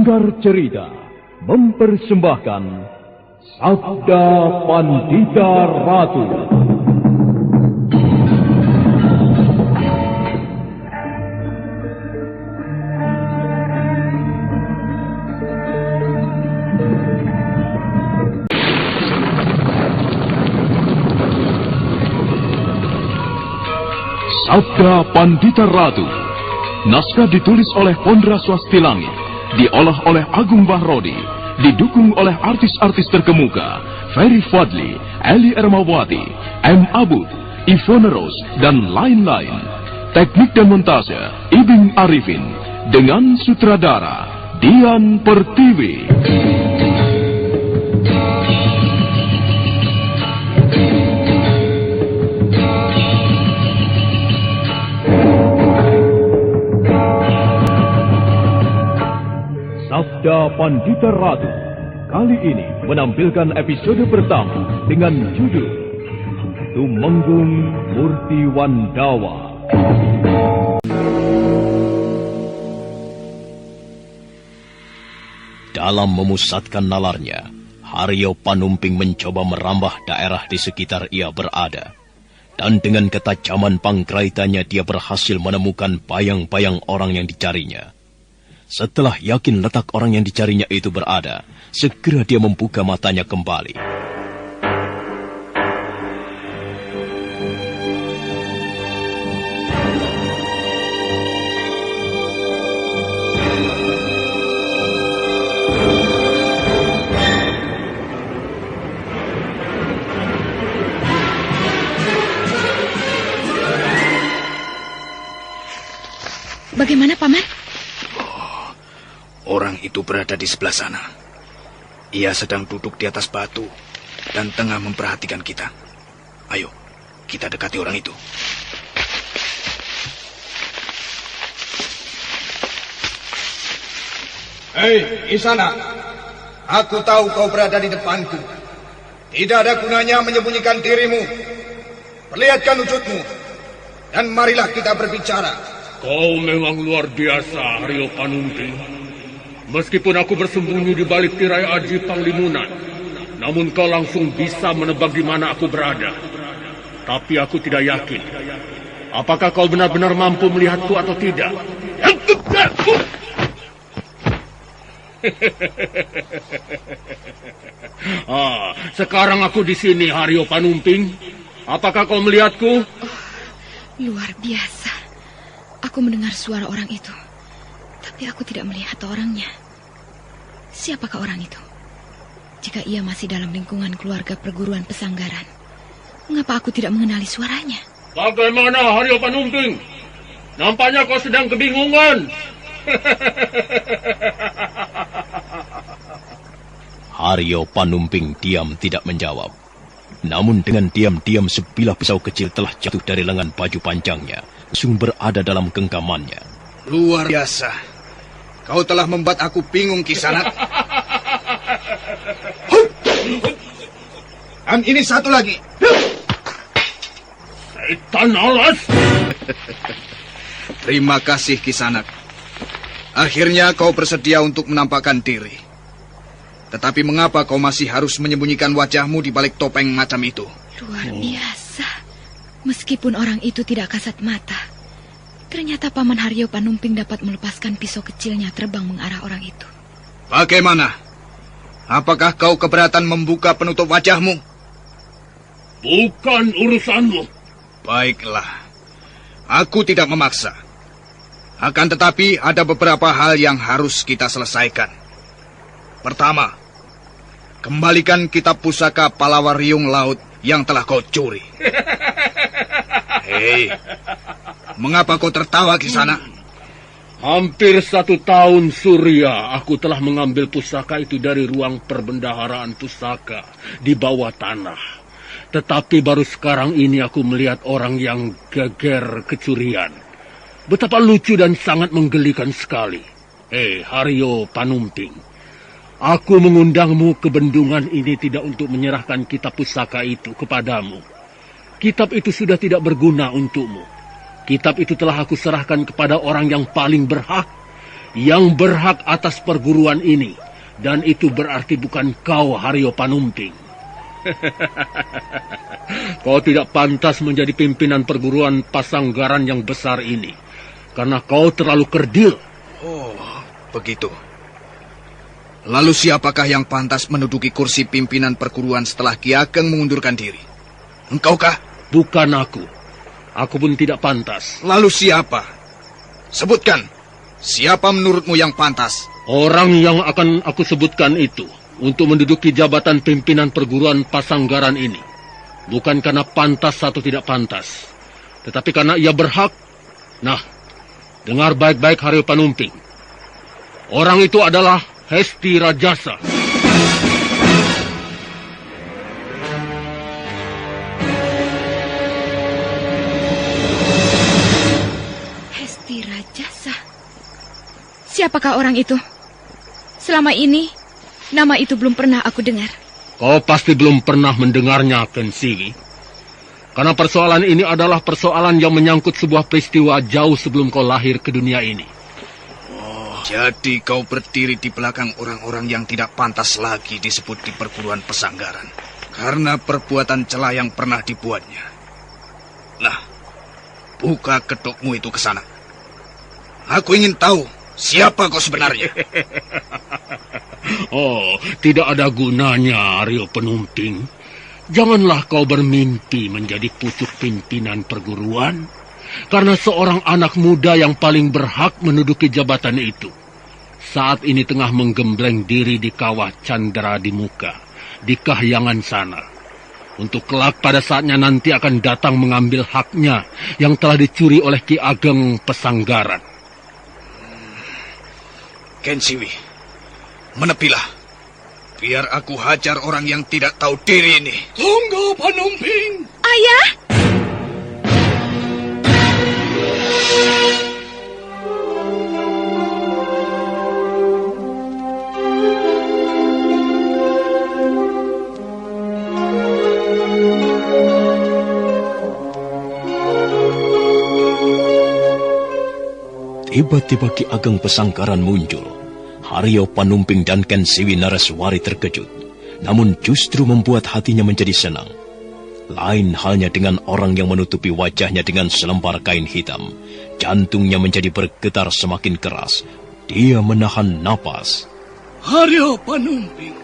Sanggar Cerita mempersembahkan Sabda Pandita Ratu. Sabda Pandita Ratu. Naskah ditulis oleh Pondra Swastilangi, diolah oleh Agung Bahrodi, didukung oleh artis-artis terkemuka Ferry Fadli, Eli Ermawati, M. Abud, Ivone Rose, dan lain-lain. Teknik dan montase Ibing Arifin, dengan sutradara Dian Pertiwi. Sabda Pandita Ratu kali ini menampilkan episode pertama dengan judul Tumenggung Murti Wandawa. Dalam memusatkan nalarnya, Haryo Panumping mencoba merambah daerah di sekitar ia berada. Dan dengan ketajaman panggraitannya dia berhasil menemukan bayang-bayang orang yang dicarinya. Setelah yakin letak orang yang dicarinya itu berada, segera dia membuka matanya kembali. Bagaimana, Paman? Orang itu berada di sebelah sana. Ia sedang duduk di atas batu dan tengah memperhatikan kita. Ayo, kita dekati orang itu. Hei, di sana. Aku tahu kau berada di depanku. Tidak ada gunanya menyembunyikan dirimu. Perlihatkan wujudmu. Dan marilah kita berbicara. Kau memang luar biasa, Haryo Panumping. Meskipun aku bersembunyi di balik tirai aji Panglimunan, namun kau langsung bisa menebak di mana aku berada. Tapi aku tidak yakin. Apakah kau benar-benar mampu melihatku atau tidak? Sekarang aku di sini, Haryo Panumping. Apakah kau melihatku? Luar biasa. Aku mendengar suara orang itu. Tapi aku tidak melihat orangnya. Siapakah orang itu? Jika ia masih dalam lingkungan keluarga perguruan pesanggaran, mengapa aku tidak mengenali suaranya? Bagaimana, Haryo Panumping? Nampaknya kau sedang kebingungan. Haryo Panumping diam tidak menjawab. Namun dengan diam-diam sebilah pisau kecil telah jatuh dari lengan baju panjangnya, langsung berada dalam genggamannya. Luar biasa. Kau telah membuat aku bingung, Kisanak. Dan ini satu lagi. Setan alas. Terima kasih, Kisanak. Akhirnya kau bersedia untuk menampakkan diri. Tetapi mengapa kau masih harus menyembunyikan wajahmu di balik topeng macam itu? Luar biasa. Meskipun orang itu tidak kasat mata, ternyata Paman Haryo Panumping dapat melepaskan pisau kecilnya terbang mengarah orang itu. Bagaimana? Apakah kau keberatan membuka penutup wajahmu? Bukan urusanmu. Baiklah. Aku tidak memaksa. Akan tetapi ada beberapa hal yang harus kita selesaikan. Pertama, kembalikan kitab pusaka Palawariung Laut yang telah kau curi. Hei, mengapa kau tertawa di sana? Hampir 1 tahun Surya aku telah mengambil pusaka itu dari ruang perbendaharaan pusaka di bawah tanah. Tetapi baru sekarang ini aku melihat orang yang geger kecurian. Betapa lucu dan sangat menggelikan sekali. Haryo Panumping, aku mengundangmu ke bendungan ini tidak untuk menyerahkan kitab pusaka itu kepadamu. Kitab itu sudah tidak berguna untukmu. Kitab itu telah aku serahkan kepada orang yang paling berhak, yang berhak atas perguruan ini. Dan itu berarti bukan kau, Haryo Panumping. Kau tidak pantas menjadi pimpinan perguruan Pasanggaran yang besar ini. Karena kau terlalu kerdil. Oh, begitu. Lalu siapakah yang pantas menduduki kursi pimpinan perguruan setelah Ki Ageng mengundurkan diri? Engkaukah? Bukan aku. Aku pun tidak pantas. Lalu siapa? Sebutkan. Siapa menurutmu yang pantas? Orang yang akan aku sebutkan itu untuk menduduki jabatan pimpinan perguruan Pasanggaran ini. Bukan karena pantas atau tidak pantas, tetapi karena ia berhak. Nah, dengar baik-baik Haryo Panumping. Orang itu adalah Hesti Rajasa. Hesti Rajasa. Siapakah orang itu? Selama ini, nama itu belum pernah aku dengar. Kau pasti belum pernah mendengarnya, Ken Siwi. Karena persoalan ini adalah persoalan yang menyangkut sebuah peristiwa jauh sebelum kau lahir ke dunia ini. Oh, jadi kau berdiri di belakang orang-orang yang tidak pantas lagi disebut di perguruan Pasanggaran. Karena perbuatan cela yang pernah dibuatnya. Nah, buka kedokmu itu ke sana. Aku ingin tahu siapa kau sebenarnya. Oh, tidak ada gunanya, Haryo Panumping. Janganlah kau bermimpi menjadi pucuk pimpinan perguruan. Karena seorang anak muda yang paling berhak menduduki jabatan itu saat ini tengah menggembleng diri di kawah Candra di Muka, di Kahyangan sana. Untuk kelak pada saatnya nanti akan datang mengambil haknya yang telah dicuri oleh Ki Ageng Pasanggaran. Ken Siwi, menepilah. Biar aku hajar orang yang tidak tahu diri ini. Tunggu, Panumping. Ayah! Tiba-tiba Ki Ageng Pasanggaran muncul. Haryo Panumping dan Ken Siwi Naraswari terkejut, namun justru membuat hatinya menjadi senang. Lain halnya dengan orang yang menutupi wajahnya dengan selembar kain hitam. Jantungnya menjadi bergetar semakin keras. Dia menahan napas. Haryo Panumping,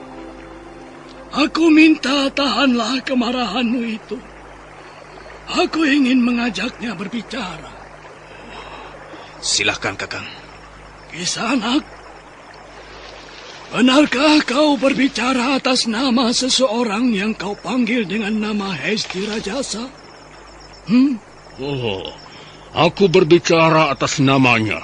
aku minta tahanlah kemarahanmu itu. Aku ingin mengajaknya berbicara. Silahkan, Kakang. Kisanak, benarkah kau berbicara atas nama seseorang yang kau panggil dengan nama Hesti Rajasa? Oh, aku berbicara atas namanya.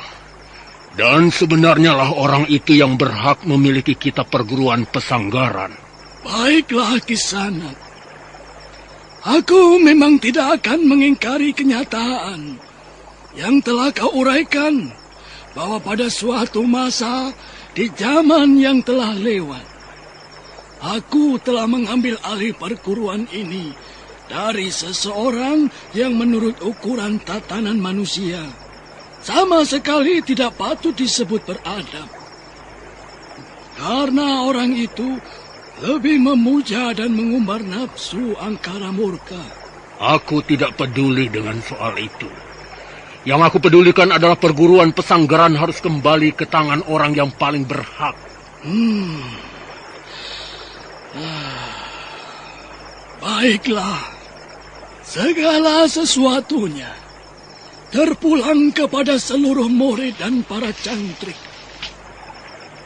Dan sebenarnya lah orang itu yang berhak memiliki kitab perguruan Pasanggaran. Baiklah, Kisanak. Aku memang tidak akan mengingkari kenyataan yang telah kau uraikan, bahwa pada suatu masa di zaman yang telah lewat, aku telah mengambil alih perguruan ini dari seseorang yang menurut ukuran tatanan manusia sama sekali tidak patut disebut beradab. Karena orang itu lebih memuja dan mengumbar nafsu angkara murka. Aku tidak peduli dengan soal itu. Yang aku pedulikan adalah perguruan Pasanggaran harus kembali ke tangan orang yang paling berhak. Baiklah, segala sesuatunya terpulang kepada seluruh murid dan para cantrik.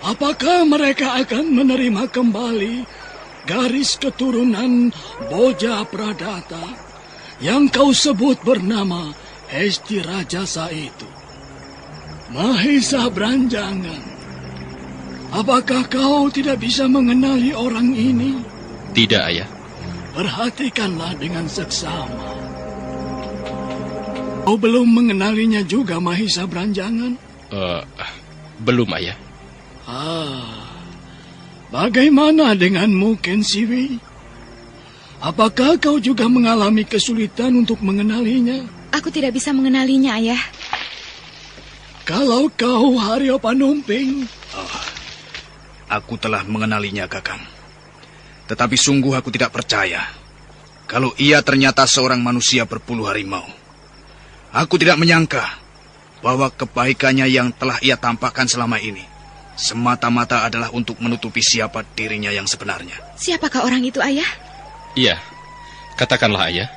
Apakah mereka akan menerima kembali garis keturunan Boja Pradata yang kau sebut bernama Hesti Rajasa itu? Mahesa Branjangan, apakah kau tidak bisa mengenali orang ini? Tidak, Ayah. Perhatikanlah dengan seksama. Kau belum mengenalinya juga, Mahesa Branjangan? Belum, Ayah. Bagaimana denganmu, Ken Siwi? Apakah kau juga mengalami kesulitan untuk mengenalinya? Aku tidak bisa mengenalinya, Ayah. Kalau kau Haryo Panumping... Aku telah mengenalinya, Kakang. Tetapi sungguh aku tidak percaya kalau ia ternyata seorang manusia berbulu harimau. Aku tidak menyangka bahwa kebaikannya yang telah ia tampakkan selama ini semata-mata adalah untuk menutupi siapa dirinya yang sebenarnya. Siapakah orang itu, Ayah? Iya, katakanlah Ayah,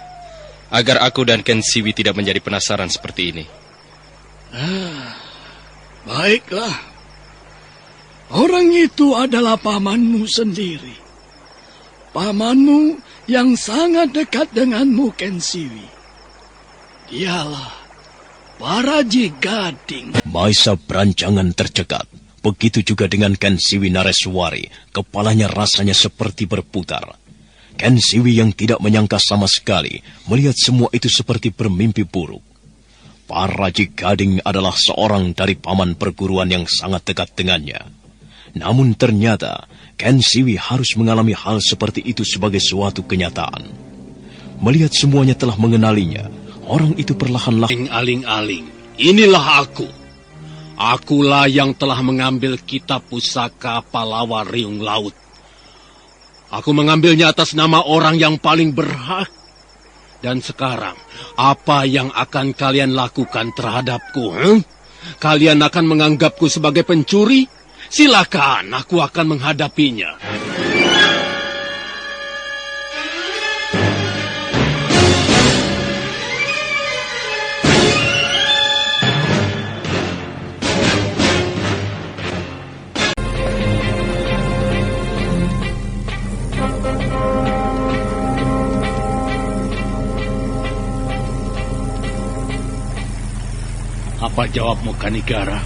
agar aku dan Ken Siwi tidak menjadi penasaran seperti ini. Baiklah. Orang itu adalah pamanmu sendiri. Pamanmu yang sangat dekat denganmu, Ken Siwi. Dialah Paraji Gading. Maisa berancangan tercekat. Begitu juga dengan Ken Siwi Nareswari. Kepalanya rasanya seperti berputar. Ken Siwi yang tidak menyangka sama sekali melihat semua itu seperti bermimpi buruk. Paraji Gading adalah seorang dari paman perguruan yang sangat dekat dengannya. Namun ternyata Ken Siwi harus mengalami hal seperti itu sebagai suatu kenyataan. Melihat semuanya telah mengenalinya, orang itu perlahan-lahan... Aling-aling, inilah aku. Akulah yang telah mengambil kitab pusaka Palawa Riung Laut. Aku mengambilnya atas nama orang yang paling berhak. Dan sekarang, apa yang akan kalian lakukan terhadapku? Kalian akan menganggapku sebagai pencuri? Silakan, aku akan menghadapinya. Apa jawabmu, Kanigara?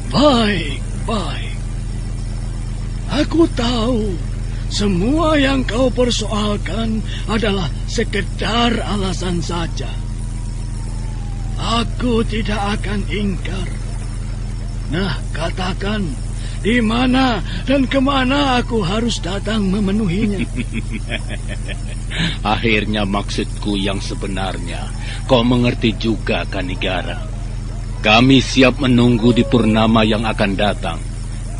Baik. Aku tahu semua yang kau persoalkan adalah sekedar alasan saja. Aku tidak akan ingkar. Nah, katakan di mana dan kemana aku harus datang memenuhinya. Akhirnya maksudku yang sebenarnya kau mengerti juga, Kanigara. Kami siap menunggu di purnama yang akan datang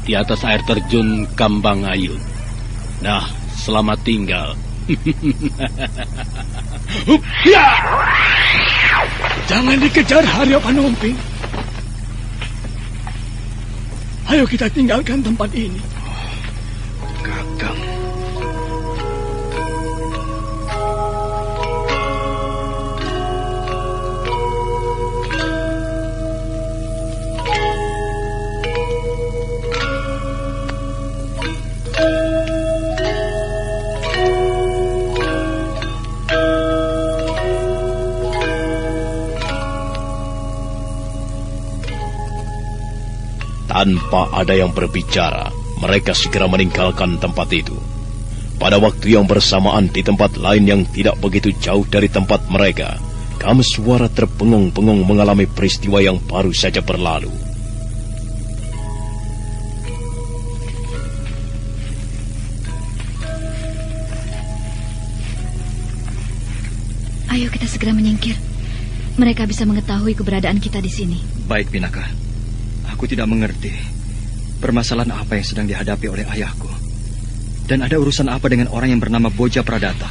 di atas air terjun Kambang Ayun. Nah, selamat tinggal. Jangan dikejar, Haryo Panumping. Ayo kita tinggalkan tempat ini. Kakang. Tanpa ada yang berbicara, mereka segera meninggalkan tempat itu. Pada waktu yang bersamaan di tempat lain yang tidak begitu jauh dari tempat mereka, Kameswara terbengong-bengong mengalami peristiwa yang baru saja berlalu. Ayo kita segera menyingkir. Mereka bisa mengetahui keberadaan kita di sini. Baik, Pinaka. Aku tidak mengerti permasalahan apa yang sedang dihadapi oleh ayahku. Dan ada urusan apa dengan orang yang bernama Boja Pradata?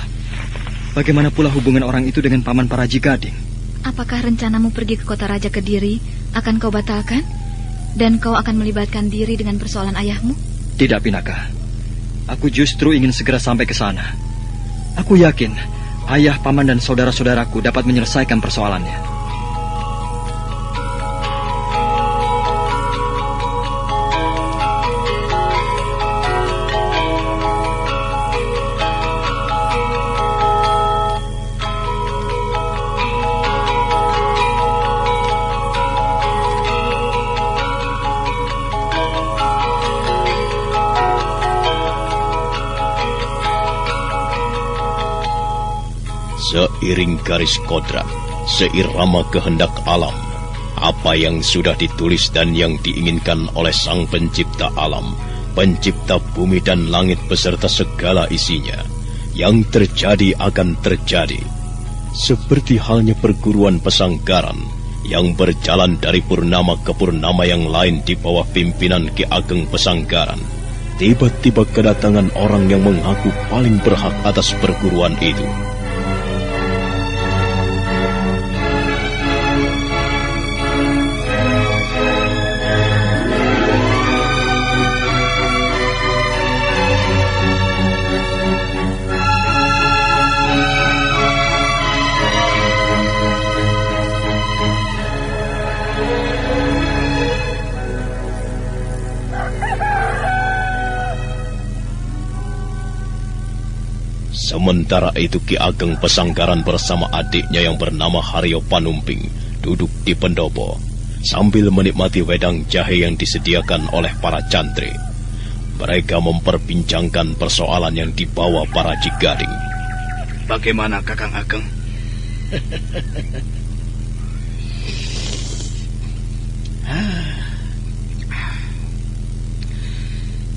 Bagaimana pula hubungan orang itu dengan paman Paraji Gading? Apakah rencanamu pergi ke kota Raja Kediri akan kau batalkan? Dan kau akan melibatkan diri dengan persoalan ayahmu? Tidak, Pinaka. Aku justru ingin segera sampai ke sana. Aku yakin ayah, paman, dan saudara-saudaraku dapat menyelesaikan persoalannya. Seiring garis kodrat, seirama kehendak alam, apa yang sudah ditulis dan yang diinginkan oleh Sang Pencipta alam, Pencipta bumi dan langit beserta segala isinya, yang terjadi akan terjadi. Seperti halnya perguruan pesanggaran yang berjalan dari purnama ke purnama yang lain di bawah pimpinan Ki Ageng Pesanggaran, tiba-tiba kedatangan orang yang mengaku paling berhak atas perguruan itu. Sementara itu Ki Ageng Pesanggaran bersama adiknya yang bernama Haryo Panumping duduk di pendopo sambil menikmati wedang jahe yang disediakan oleh para cantri. Mereka memperbincangkan persoalan yang dibawa para Cigading. Bagaimana Kakang Ageng?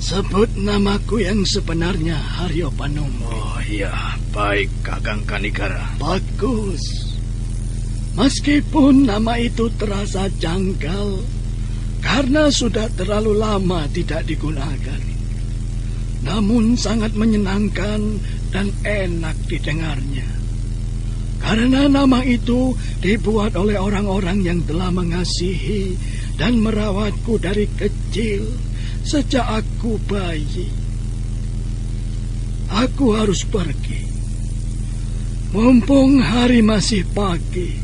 Sebut namaku yang sebenarnya, Haryo Panumping. Oh iya, baik Kakang Kanigara. Bagus. Meskipun nama itu terasa janggal karena sudah terlalu lama tidak digunakan, namun sangat menyenangkan dan enak didengarnya. Karena nama itu dibuat oleh orang-orang yang telah mengasihi dan merawatku dari kecil. Sejak aku bayi, aku harus pergi. Mumpung hari masih pagi,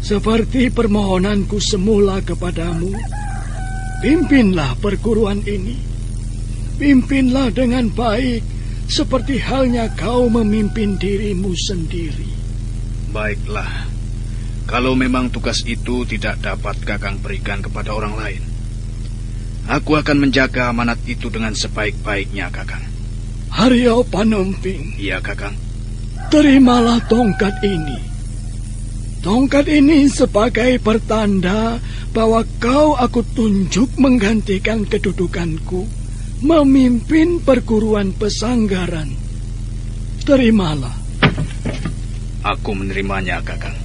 seperti permohonanku semula kepadamu, pimpinlah perguruan ini. Pimpinlah dengan baik, seperti halnya kau memimpin dirimu sendiri. Baiklah, kalau memang tugas itu tidak dapat Kakang berikan kepada orang lain, aku akan menjaga amanat itu dengan sebaik-baiknya, Kakang. Haryo Panumping. Iya, Kakang. Terimalah tongkat ini. Tongkat ini sebagai pertanda bahwa kau aku tunjuk menggantikan kedudukanku memimpin perguruan Pesanggaran. Terimalah. Aku menerimanya, Kakang.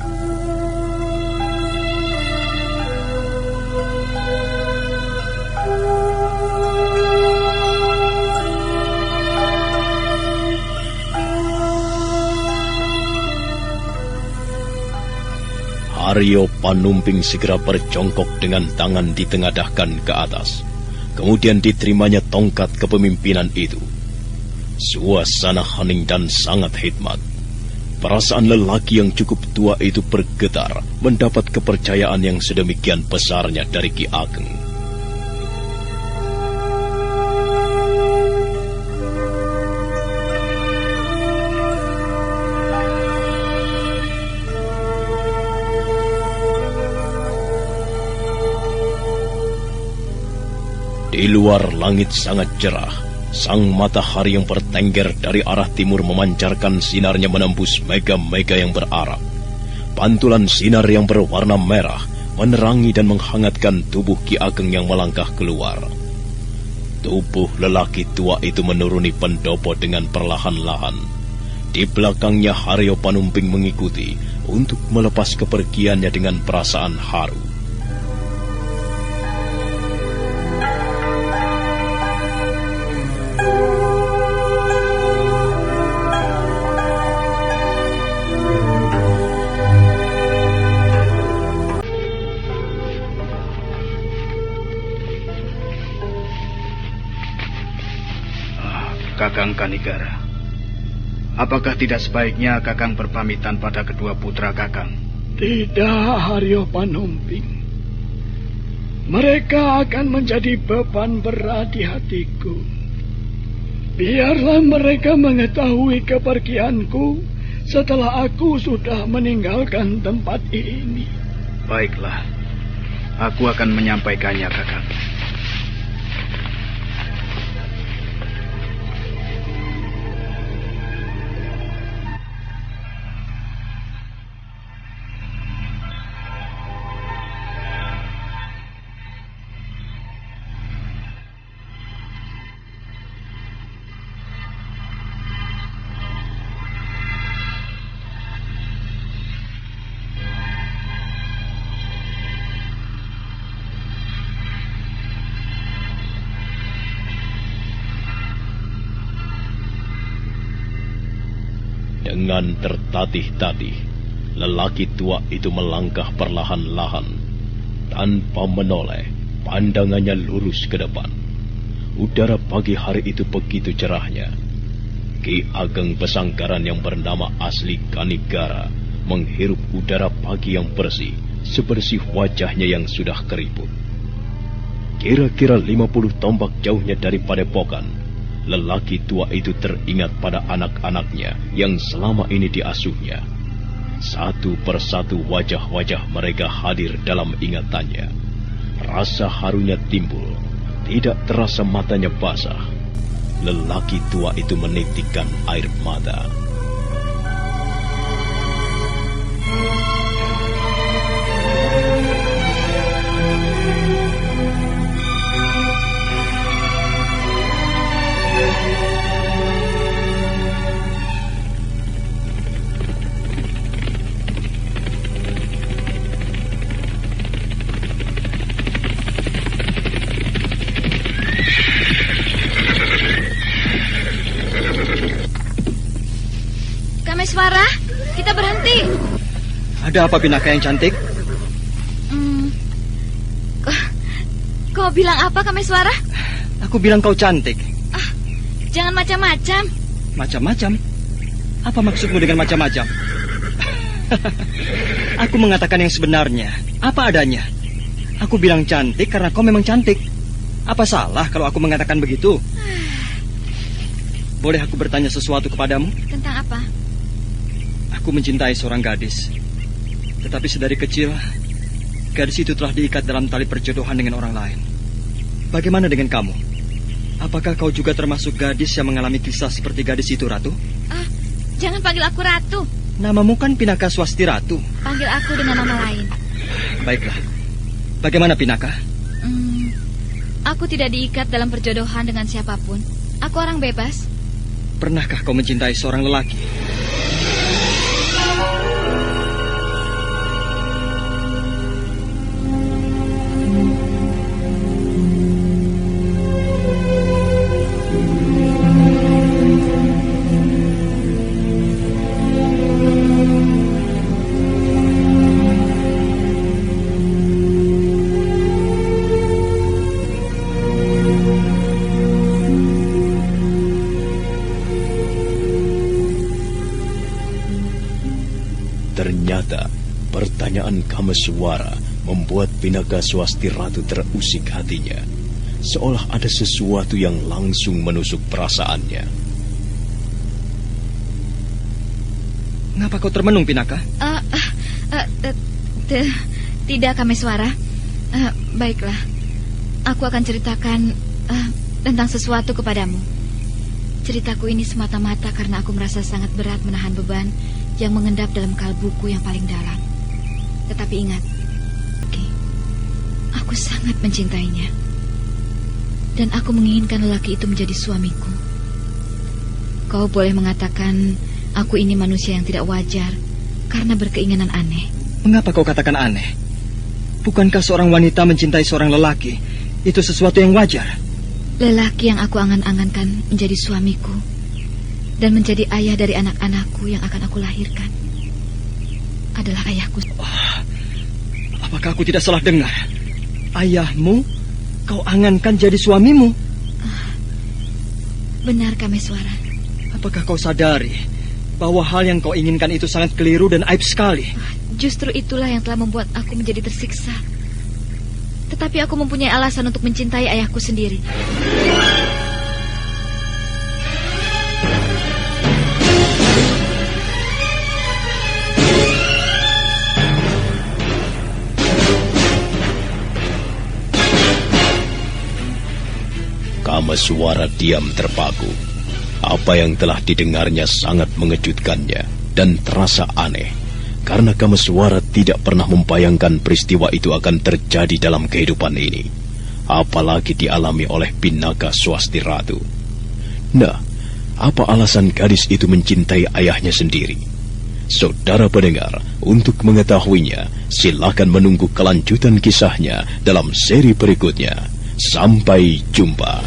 Haryo Panumping segera berjongkok dengan tangan ditengadahkan ke atas. Kemudian diterimanya tongkat kepemimpinan itu. Suasana hening dan sangat hikmat. Perasaan lelaki yang cukup tua itu bergetar mendapat kepercayaan yang sedemikian besarnya dari Ki Ageng. Di luar langit sangat cerah. Sang matahari yang bertengger dari arah timur memancarkan sinarnya menembus mega-mega yang berarak. Pantulan sinar yang berwarna merah menerangi dan menghangatkan tubuh Ki Ageng yang melangkah keluar. Tubuh lelaki tua itu menuruni pendopo dengan perlahan-lahan. Di belakangnya Haryo Panumping mengikuti untuk melepas kepergiannya dengan perasaan haru. Kakang Kanigara, apakah tidak sebaiknya Kakang berpamitan pada kedua putra Kakang? Tidak, Haryo Panumping. Mereka akan menjadi beban berat di hatiku. Biarlah mereka mengetahui kepergianku setelah aku sudah meninggalkan tempat ini. Baiklah, aku akan menyampaikannya, Kakang. Dengan tertatih-tatih, lelaki tua itu melangkah perlahan-lahan. Tanpa menoleh, pandangannya lurus ke depan. Udara pagi hari itu begitu cerahnya. Ki Ageng Pesanggaran yang bernama asli Kanigara menghirup udara pagi yang bersih, sebersih wajahnya yang sudah keriput. Kira-kira 50 tombak jauhnya dari padepokan, lelaki tua itu teringat pada anak-anaknya yang selama ini diasuhnya. Satu persatu wajah-wajah mereka hadir dalam ingatannya. Rasa harunya timbul, tidak terasa matanya basah. Lelaki tua itu menitikkan air mata. Kameswara, kita berhenti. Ada apa, Pinaka yang cantik? Kau bilang apa, Kameswara? Aku bilang kau cantik. Jangan macam-macam. Macam-macam? Apa maksudmu dengan macam-macam? Aku mengatakan yang sebenarnya, apa adanya. Aku bilang cantik karena kau memang cantik. Apa salah kalau aku mengatakan begitu? Boleh aku bertanya sesuatu kepadamu? Tentang apa? Aku mencintai seorang gadis. Tetapi sedari kecil, gadis itu telah diikat dalam tali perjodohan dengan orang lain. Bagaimana dengan kamu? Apakah kau juga termasuk gadis yang mengalami kisah seperti gadis itu, Ratu? Jangan panggil aku Ratu. Namamu kan Pinaka Swasti Ratu. Panggil aku dengan nama lain. Baiklah. Bagaimana, Pinaka? Aku tidak diikat dalam perjodohan dengan siapapun. Aku orang bebas. Pernahkah kau mencintai seorang lelaki? Ternyata pertanyaan Kameswara membuat Pinaka Swasti Ratu terusik hatinya, seolah ada sesuatu yang langsung menusuk perasaannya. Ngapa kau termenung, Pinaka? Tidak, Kameswara. Baiklah, aku akan ceritakan tentang sesuatu kepadamu. Ceritaku ini semata-mata karena aku merasa sangat berat menahan beban yang mengendap dalam kalbuku yang paling dalam. Tetapi ingat, aku sangat mencintainya. Dan aku menginginkan lelaki itu menjadi suamiku. Kau boleh mengatakan aku ini manusia yang tidak wajar karena berkeinginan aneh. Mengapa kau katakan aneh? Bukankah seorang wanita mencintai seorang lelaki itu sesuatu yang wajar? Lelaki yang aku angan-angankan menjadi suamiku dan menjadi ayah dari anak-anakku yang akan aku lahirkan adalah ayahku. Apakah aku tidak salah dengar? Ayahmu kau angankan jadi suamimu? Benar, Kameswara. Apakah kau sadari bahwa hal yang kau inginkan itu sangat keliru dan aib sekali? Justru itulah yang telah membuat aku menjadi tersiksa. Tetapi aku mempunyai alasan untuk mencintai ayahku sendiri. Kameswara diam terpaku. Apa yang telah didengarnya sangat mengejutkannya dan terasa aneh, karena Kameswara tidak pernah membayangkan peristiwa itu akan terjadi dalam kehidupan ini, apalagi dialami oleh Pinaka Swasti Ratu. Nah, apa alasan gadis itu mencintai ayahnya sendiri? Saudara pendengar, untuk mengetahuinya, silakan menunggu kelanjutan kisahnya dalam seri berikutnya. Sampai jumpa.